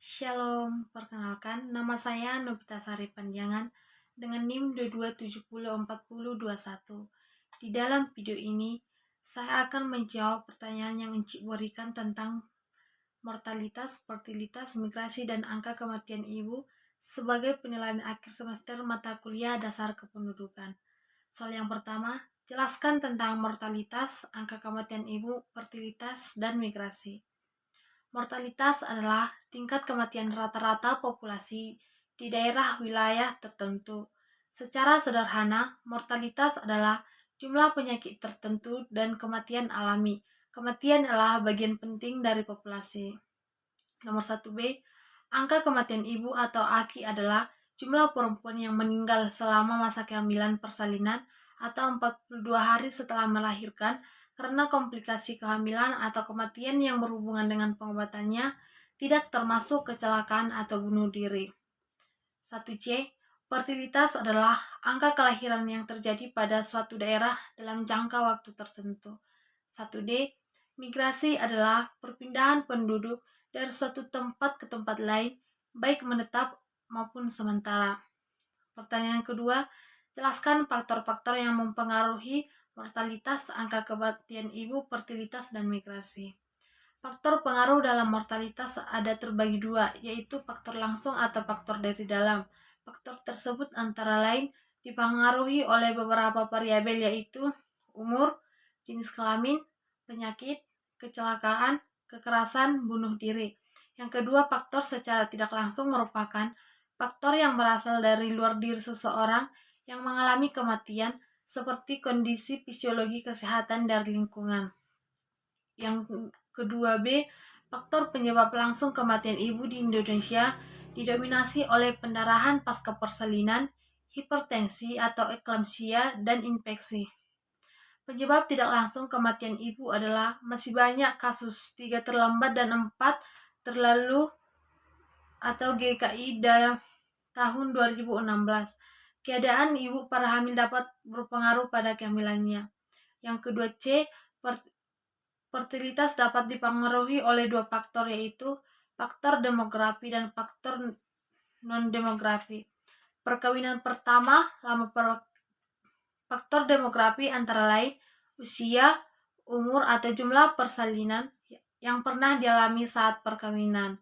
Shalom, perkenalkan nama saya Nobita Sari Panjangan dengan NIM 22704021. Di dalam video ini, saya akan menjawab pertanyaan yang Encik berikan tentang mortalitas, fertilitas, migrasi, dan angka kematian ibu sebagai penilaian akhir semester mata kuliah dasar kependudukan. Soal yang pertama, jelaskan tentang mortalitas, angka kematian ibu, fertilitas, dan migrasi. Mortalitas adalah tingkat kematian rata-rata populasi di daerah wilayah tertentu. Secara sederhana, mortalitas adalah jumlah penyakit tertentu dan kematian alami. Kematian adalah bagian penting dari populasi. Nomor 1B, angka kematian ibu atau AKI adalah jumlah perempuan yang meninggal selama masa kehamilan persalinan atau 42 hari setelah melahirkan karena komplikasi kehamilan atau kematian yang berhubungan dengan pengobatannya, tidak termasuk kecelakaan atau bunuh diri. 1C, fertilitas adalah angka kelahiran yang terjadi pada suatu daerah dalam jangka waktu tertentu. 1D, migrasi adalah perpindahan penduduk dari suatu tempat ke tempat lain, baik menetap maupun sementara. Pertanyaan kedua, jelaskan faktor-faktor yang mempengaruhi mortalitas, angka kematian ibu, fertilitas, dan migrasi. Faktor pengaruh dalam mortalitas ada terbagi dua, yaitu faktor langsung atau faktor dari dalam. Faktor tersebut antara lain dipengaruhi oleh beberapa variabel, yaitu umur, jenis kelamin, penyakit, kecelakaan, kekerasan, bunuh diri. Yang kedua, faktor secara tidak langsung merupakan faktor yang berasal dari luar diri seseorang yang mengalami kematian, seperti kondisi fisiologi kesehatan dari lingkungan. Yang kedua B, faktor penyebab langsung kematian ibu di Indonesia didominasi oleh pendarahan pasca persalinan, hipertensi atau eklamsia, dan infeksi. Penyebab tidak langsung kematian ibu adalah masih banyak kasus 3 terlambat dan 4 terlalu atau GKI dalam tahun 2016. Keadaan ibu para hamil dapat berpengaruh pada kehamilannya. Yang kedua C, fertilitas dapat dipengaruhi oleh dua faktor, yaitu faktor demografi dan faktor non-demografi. Perkawinan pertama, faktor demografi antara lain usia, umur, atau jumlah persalinan yang pernah dialami saat perkawinan.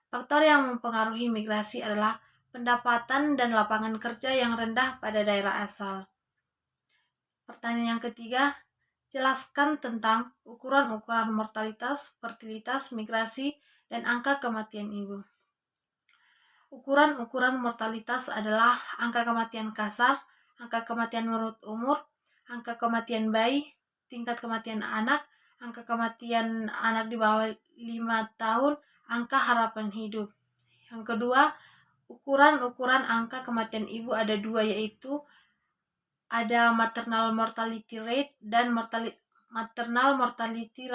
Faktor yang mempengaruhi migrasi adalah pendapatan dan lapangan kerja yang rendah pada daerah asal. Pertanyaan yang ketiga, jelaskan tentang ukuran-ukuran mortalitas, fertilitas, migrasi, dan angka kematian ibu. Ukuran-ukuran mortalitas adalah angka kematian kasar, angka kematian menurut umur, angka kematian bayi, tingkat kematian anak, angka kematian anak di bawah 5 tahun, angka harapan hidup. Yang kedua, ukuran-ukuran angka kematian ibu ada dua, yaitu ada maternal mortality rate dan maternal mortality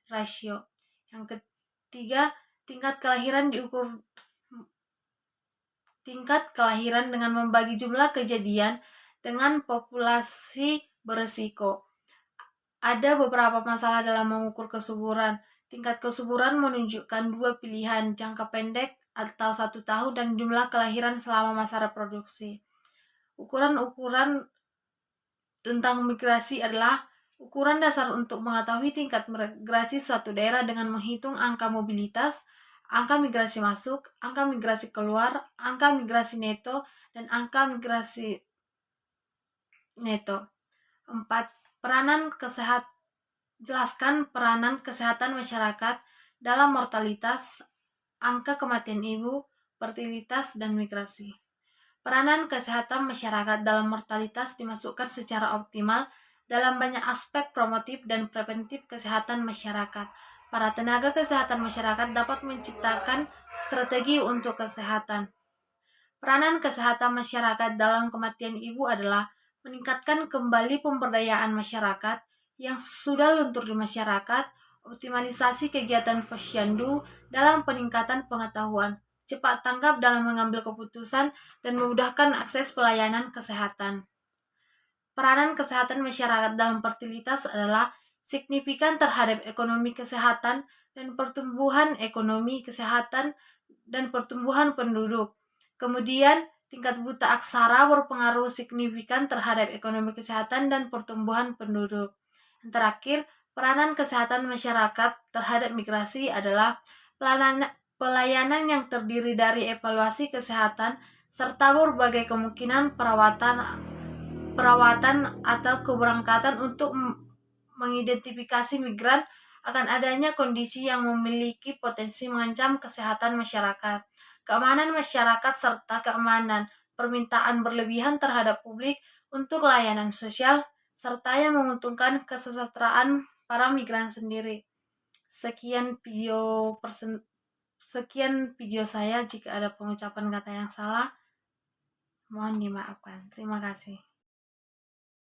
ratio. Yang ketiga, tingkat kelahiran dengan membagi jumlah kejadian dengan populasi beresiko. Ada beberapa masalah dalam mengukur kesuburan. Tingkat kesuburan menunjukkan dua pilihan, jangka pendek atau 1 tahun dan jumlah kelahiran selama masa reproduksi. Ukuran-ukuran tentang migrasi adalah ukuran dasar untuk mengetahui tingkat migrasi suatu daerah dengan menghitung angka mobilitas, angka migrasi masuk, angka migrasi keluar, angka migrasi neto, dan angka migrasi neto. 4. Jelaskan peranan kesehatan masyarakat dalam mortalitas, angka kematian ibu, fertilitas, dan migrasi. Peranan kesehatan masyarakat dalam mortalitas dimasukkan secara optimal dalam banyak aspek promotif dan preventif kesehatan masyarakat. Para tenaga kesehatan masyarakat dapat menciptakan strategi untuk kesehatan. Peranan kesehatan masyarakat dalam kematian ibu adalah meningkatkan kembali pemberdayaan masyarakat yang sudah luntur di masyarakat, optimalisasi kegiatan posyandu dalam peningkatan pengetahuan, cepat tanggap dalam mengambil keputusan, dan memudahkan akses pelayanan kesehatan. Peranan kesehatan masyarakat dalam fertilitas adalah signifikan terhadap ekonomi kesehatan dan pertumbuhan ekonomi kesehatan dan pertumbuhan penduduk. Kemudian, tingkat buta aksara berpengaruh signifikan terhadap ekonomi kesehatan dan pertumbuhan penduduk. Yang terakhir, peranan kesehatan masyarakat terhadap migrasi adalah pelayanan yang terdiri dari evaluasi kesehatan serta berbagai kemungkinan perawatan atau keberangkatan untuk mengidentifikasi migran akan adanya kondisi yang memiliki potensi mengancam kesehatan masyarakat, keamanan masyarakat, serta keamanan permintaan berlebihan terhadap publik untuk layanan sosial, serta yang menguntungkan kesejahteraan para migran sendiri. Sekian video saya. Jika ada pengucapan kata yang salah, mohon dimaafkan. Terima kasih.